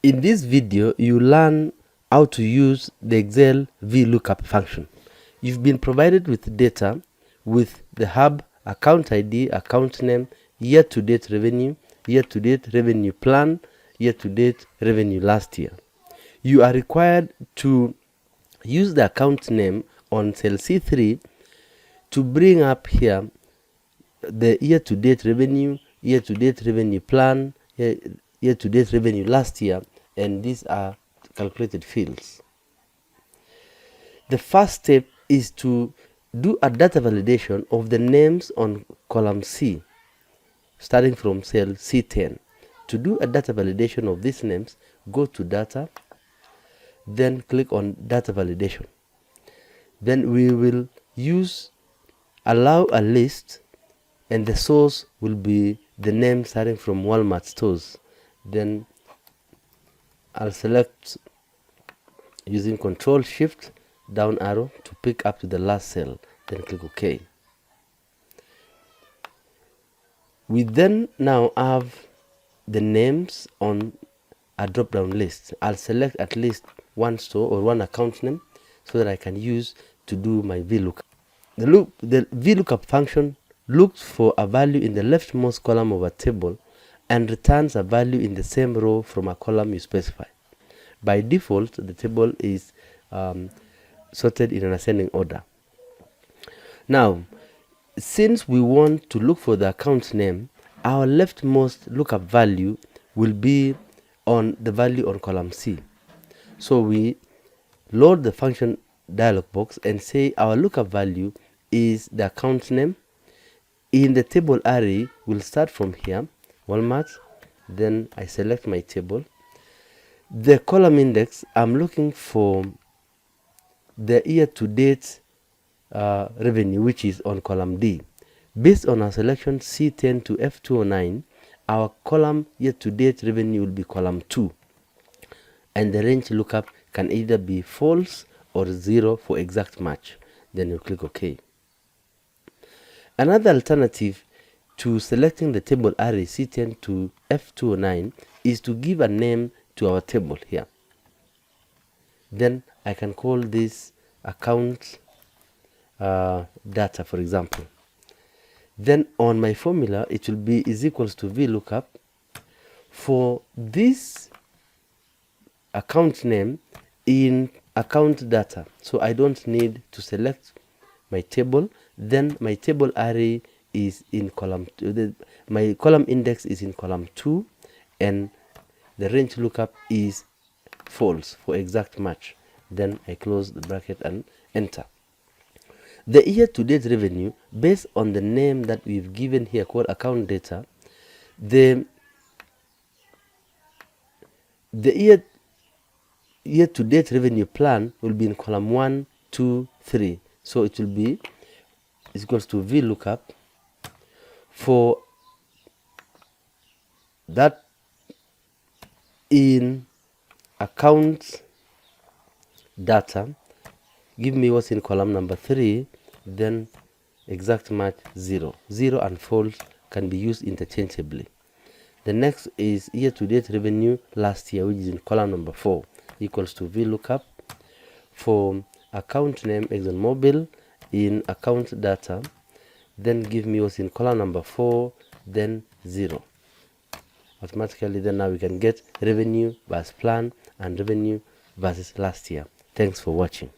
In this video, you learn how to use the Excel VLOOKUP function. You've been provided with data with the hub, account ID, account name, year-to-date revenue plan, year-to-date revenue last year. You are required to use the account name on cell C3 to bring up here the year-to-date revenue plan, year-to-date revenue last year, and these are calculated fields. The first step is to do a data validation of the names on column C, starting from cell C10. To do a data validation of these names, go to data, then click on data validation. Then we will use allow a list, and the source will be the name starting from Walmart stores. Then I'll select using Control Shift down arrow to pick up to the last cell, then click OK. We then now have the names on a drop down list. I'll select at least one store or one account name so that I can use to do my VLOOKUP. The VLOOKUP function looks for a value in the leftmost column of a table and returns a value in the same row from a column you specify. By default, the table is sorted in an ascending order. Now, since we want to look for the account name, our leftmost lookup value will be on the value on column C. So we load the function dialog box and say our lookup value is the account name. In the table array, we'll start from here, Walmart, then I select my table. The column index, I'm looking for the year-to-date revenue, which is on column D. Based on our selection C10 to F209, our column year-to-date revenue will be column 2. And the range lookup can either be false or 0 for exact match. Then you click OK. Another alternative to selecting the table array C10 to F209 is to give a name to our table here. Then I can call this account data, for example. Then on my formula, it will be is equals to VLOOKUP for this account name in account data. So I don't need to select my table. Then my table array is in column 2. My column index is in column 2, and the range lookup is false for exact match. Then I close the bracket and enter. The year-to-date revenue, based on the name that we've given here called account data, the year-to-date revenue plan will be in column 1, 2, 3. So it will be is equals to VLOOKUP for that in account data. Give me what's in column number 3, then exact match 0. 0 and false can be used interchangeably. The next is year-to-date revenue last year, which is in column number 4, equals to VLOOKUP for account name ExxonMobil in account data. Then give me what's in column number 4, then 0. Automatically, then now we can get revenue versus plan and revenue versus last year. Thanks for watching.